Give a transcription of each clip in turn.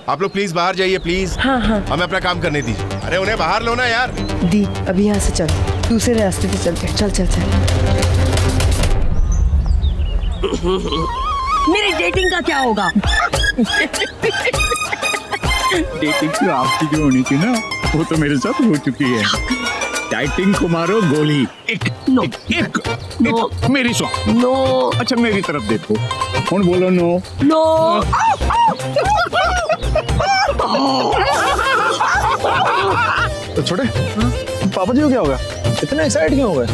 आप लोग प्लीज बाहर जाइए प्लीज। हाँ हाँ हमें अपना काम करने दीजिए। अरे उन्हें बाहर लो ना यार। दी, अभी यहाँ से चल, दूसरे रास्ते पे चलते हैं। चल चल चल। मेरी डेटिंग का क्या होगा? डेटिंग तो आपकी जो होनी थी ना, वो तो मेरे साथ हो चुकी है। डाइटिंग को मारो गोली। एक नो एक नो मेरी सो नो अच्छा मेरी तरफ देखो, कौन बोलो नो? नो। तो छोटे पापा जी को क्या होगा? इतना एक्साइट क्यों हो गए?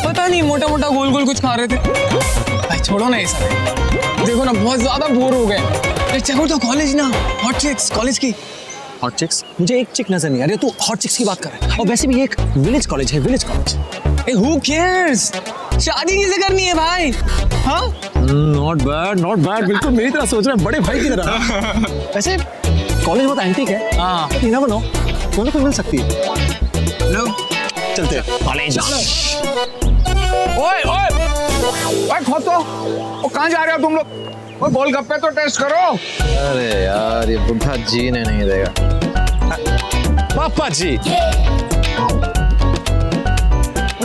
पता नहीं, मोटा मोटा गोल गोल कुछ खा रहे थे। भाई छोड़ो ना ये सब, देखो ना बहुत ज्यादा बोर हो गए। चेक आउट द कॉलेज ना, हॉट चिक्स कॉलेज की। Hot chicks? मुझे एक चिक नजर नहीं आ रही, तू हॉट चिक्स की बात कर रहा है। और वैसे भी एक विलेज कॉलेज है, village college. A who cares, शादी किसे करनी है भाई? हाँ नॉट बैड, बिल्कुल मेरी तरह सोच रहे हैं, बड़े भाई की तरह। वैसे कॉलेज बहुत एंटीक है। हाँ you never know, दोनों को मिल सकती है। लो चलते हैं कॉलेज। ओए ओए ओए खोतो, वो कहाँ जा रहे हो तुम लोग? वो गोलगप्पे तो टेस्ट करो। अरे यार ये बुढ़ा जीने नहीं देगा। पापा जी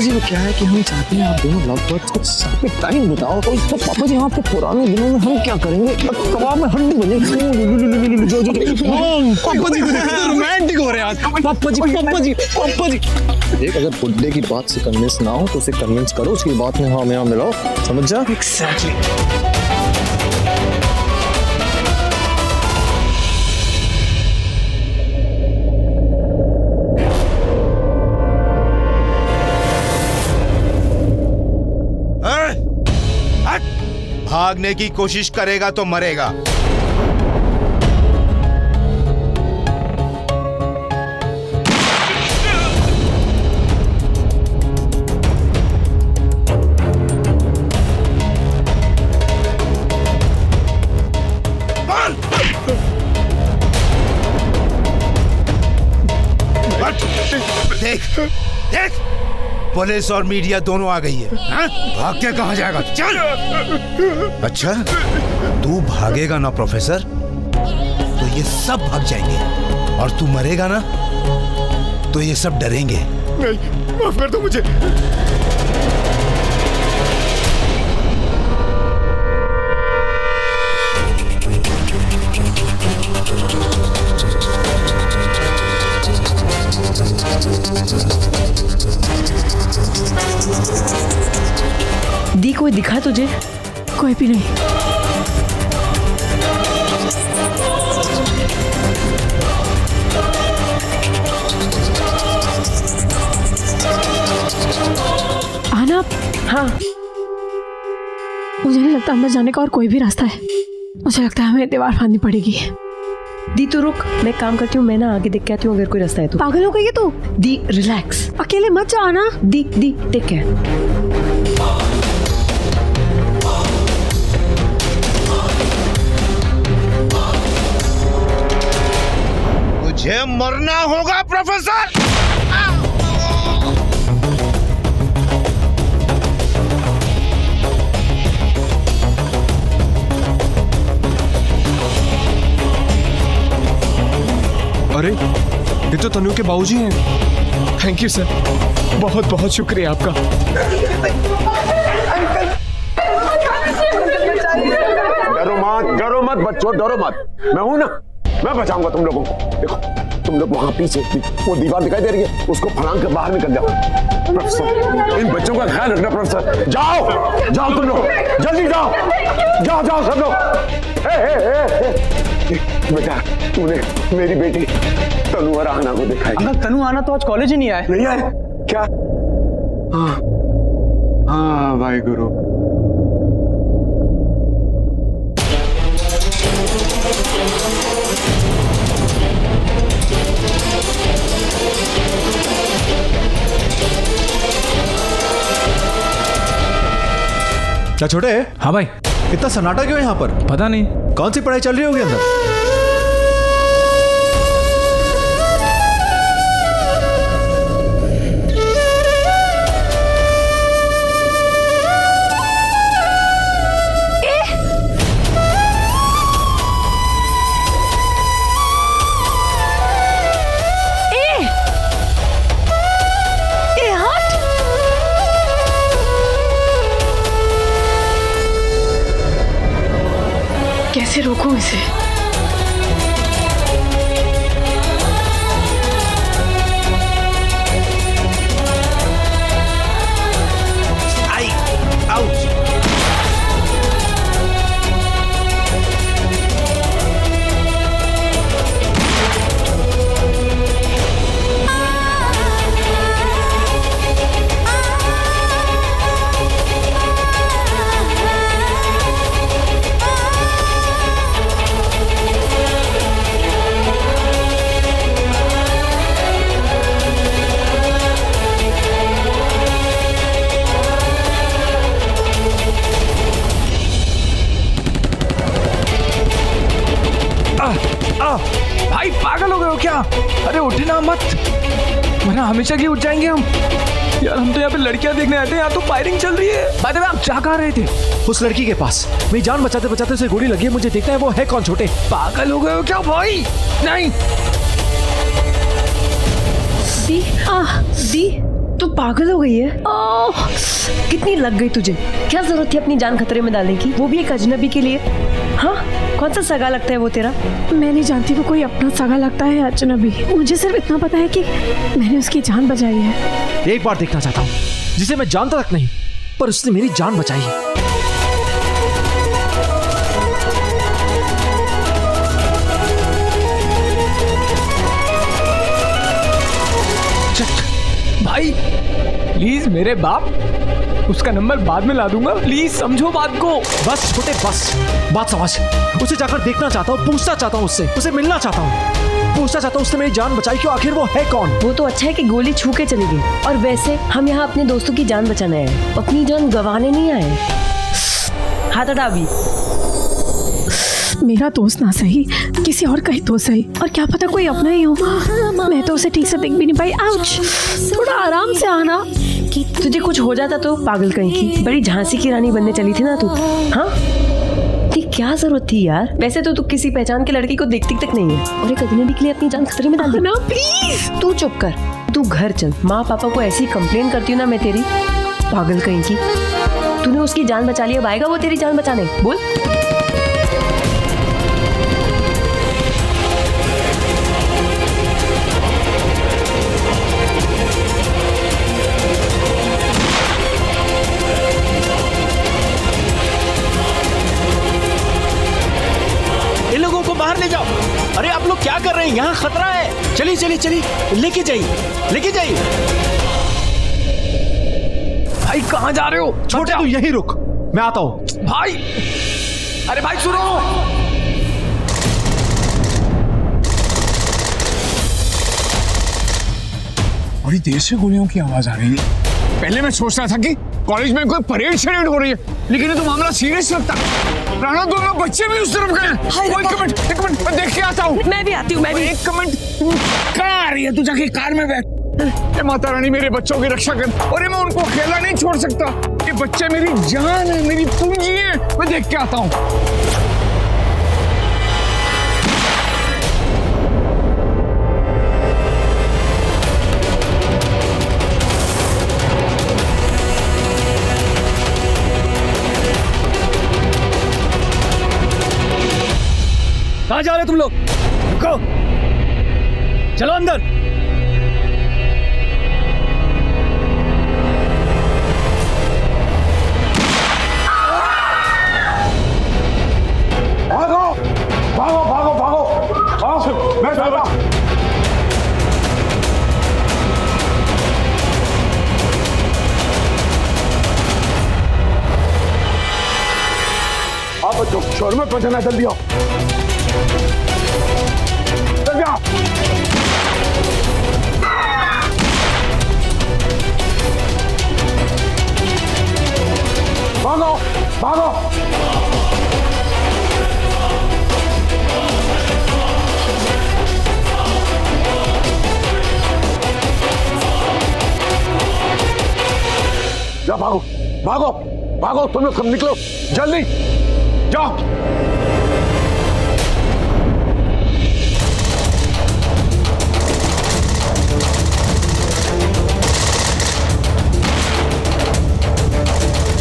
वो क्या है कि हम चाहते हैं आप दोनों लव बर्ड्स कुछ साथ में टाइम बिताओ। तो पापा जी आपके पुराने दिनों में हम क्या करेंगे? कबाब में हड्डी बनेगी। पापा जी रोमांटिक हो रहे हैं आज। पापा जी देख, अगर बुड्ढे की बात से कन्विंस ना हो तो उसे कन्विंस करो, उसकी बात में हाँ में हाँ मिलाओ, समझ जा? एग्जैक्टली। भागने की कोशिश करेगा तो मरेगा। देख देख, पुलिस और मीडिया दोनों आ गई है। हाँ? भाग के कहाँ जाएगा? चल। अच्छा, तू भागेगा ना प्रोफेसर, तो ये सब भाग जाएंगे, और तू मरेगा ना तो ये सब डरेंगे। नहीं, माफ कर दो मुझे। दी, कोई दिखा तुझे? कोई भी नहीं। आना। हाँ मुझे नहीं लगता अंदर जाने का और कोई भी रास्ता है। मुझे लगता है हमें दीवार फाड़नी पड़ेगी। दी तू रुक, मैं काम करती हूँ, मैं ना आगे देख के आती हूँ अगर कोई रास्ता है तो। पागल हो गई है तू? दी रिलैक्स, अकेले मत जा आना। दी टेक केयर। मुझे मरना होगा प्रोफेसर। अरे ये तो तनु के बाबूजी हैं। थैंक यू सर, बहुत बहुत शुक्रिया आपका। डरो मत बच्चों, डरो मत। मैं हूं ना, मैं बचाऊंगा तुम लोगों को। देखो तुम लोग वहां पीछे वो दीवार दिखाई दे रही है, उसको फलांग के बाहर निकल जाओ। प्रोफेसर, इन बच्चों का ख्याल रखना। प्रोफेसर जाओ तुम लोग, जल्दी जाओ सब लोग। बेटा, तूने मेरी बेटी तनु और आना को दिखाई। अंकल तनु आना तो आज कॉलेज ही नहीं आए। नहीं आए क्या? हाँ भाई गुरु। क्या छोटे? हाँ भाई। इतना सन्नाटा क्यों है यहाँ पर? पता नहीं। कौन सी पढ़ाई चल रही होगी अंदर? कैसे रोकूं इसे? आई आउट। भाई पागल हो गए हो क्या? अरे उठना मत, वरना हमेशा की उठ जाएंगे हम। यार हम तो यहाँ पे लड़कियां देखने आते हैं, यहाँ तो फायरिंग चल रही है। बाय द वे, आप जा कहाँ रहे थे? उस लड़की के पास मेरी जान बचाते बचाते उसे गोली लगी है, मुझे देखना है वो है कौन। छोटे पागल हो गए हो क्या भाई? नहीं दी तू पागल हो गई है? ओह, कितनी लग गई तुझे? क्या जरूरत थी अपनी जान खतरे में डालने की, वो भी एक अजनबी के लिए? हाँ, कौन सा सगा लगता है वो तेरा? मैं नहीं जानती वो कोई अपना सगा लगता है या अजनबी। मुझे सिर्फ इतना पता है कि मैंने उसकी जान बचाई है। एक बार देखना चाहता हूँ जिसे मैं जानता तक नहीं, पर उसने मेरी जान बचाई है। भाई प्लीज मेरे बाप, उसका नंबर बाद में ला दूंगा, प्लीज समझो बात को। बस छोटे बस, बात समझ। उसे जाकर देखना चाहता हूँ, पूछना चाहता हूँ उससे, उसे मिलना चाहता हूँ, पूछना चाहता हूँ उसने मेरी जान बचाई क्यों, आखिर वो है कौन? वो तो अच्छा है कि गोली छू के चली गई, और वैसे हम यहाँ अपने दोस्तों की जान बचाने आए, अपनी जान गंवाने नहीं आए। हाथ हटा अभी। मेरा दोस्त ना सही, किसी और का ही दोस्त सही, और क्या पता कोई अपना ही हो। मैं तो उसे ठीक से देख भी नहीं पाई। आउच, थोड़ा आराम से आना। तुझे कुछ हो जाता तो पागल कहीं की, बड़ी झांसी की रानी बनने चली थी ना तू। हाँ, क्या जरूरत थी यार? वैसे तो तू किसी पहचान के लड़की को देखती तक नहीं है, और एक अजनबी के लिए अपनी जान खतरे में डाल दी। ना प्लीज, तू चुप कर, तू घर चल। माँ पापा को ऐसी कंप्लेन करती हूँ ना मैं तेरी, पागल कहीं की। तूने उसकी जान बचा ली, अब आएगा वो तेरी जान बचाने? बोल। बाहर ले जाओ। अरे आप लोग क्या कर रहे हैं? यहाँ खतरा है। चलिए चलिए चलिए, लेके जाइए, लेके जाइए। भाई कहाँ जा रहे हो? छोटे तू यहीं रुक, मैं आता हूँ। भाई, अरे भाई सुनो। बड़ी देर से गोलियों की आवाज आ रही है। पहले मैं सोच रहा था कि कॉलेज में कोई परेड शरेड हो रही है, लेकिन ये तो मामला सीरियस लगता है। राणा, दोनों बच्चे भी उस तरफ गए। एक मिनट मैं देख के आता हूँ। मैं भी आती हूँ। मैं भी। एक मिनट, कहाँ आ रही है? तू जाके कार में बैठ। माता रानी मेरे बच्चों की रक्षा कर, और मैं उनको अकेला नहीं छोड़ सकता। ये बच्चे मेरी जान है, मेरी पूंजी है। मैं देख के आता हूँ। कहाँ जा रहे तुम लोग? रुको, चलो अंदर। भागो भागो भागो भागो, आओ मैं चलता। अब बच्चों शोर में पहुंचना, जल्दी आओ, जल्दी आओ। भागो भागो। जा भागो भागो भागो, तुम लोग सब निकलो जल्दी, जाओ।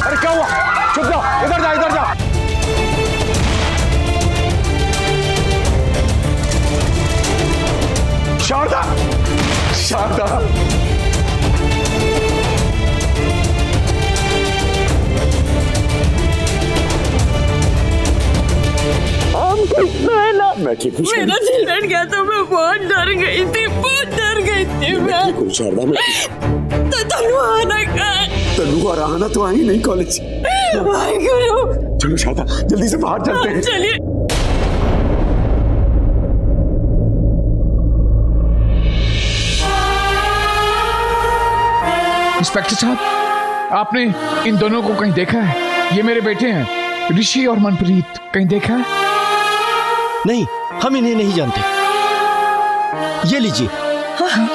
अरे क्या हुआ? चुप जाओ, इधर जा इधर जा। बैठिए खुश मेरा दिल बैठ गया था, मैं बहुत डर गई थी, बहुत डर गई थी मैं। शारदा में तो तनु आना कहाँ? तनु और आना तो आई नहीं कॉलेज। वाहेगुरु। चलो शारदा जल्दी से बाहर चलते हैं। चलिए। इंस्पेक्टर साहब, आपने इन दोनों को कहीं देखा है? ये मेरे बेटे हैं, ऋषि और मनप्रीत। कहीं देखा है? नहीं, हम इन्हें नहीं जानते। ये लीजिए। हाँ,